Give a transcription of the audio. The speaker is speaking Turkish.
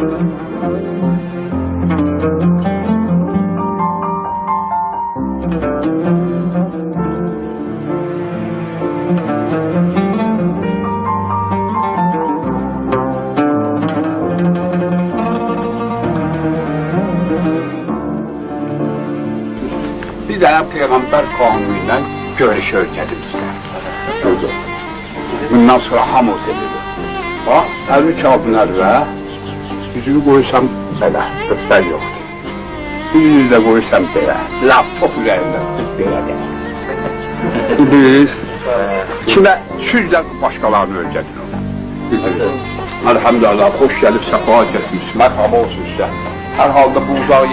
Bir tane peygamber kanunuyla görüşür kendimizle. Bundan sonra hamur dedi. Bak, elini çabunlar ve yüzünü koysam böyle, öpler yoktu. Yüzünü de koysam böyle, laf top üzerinde tut böyle de. Biz kime süzle başkalarını öldürdün onu. Elhamdülillah, hoş gelip sefa etmişsin. Merhaba olsun size. Her halde buğday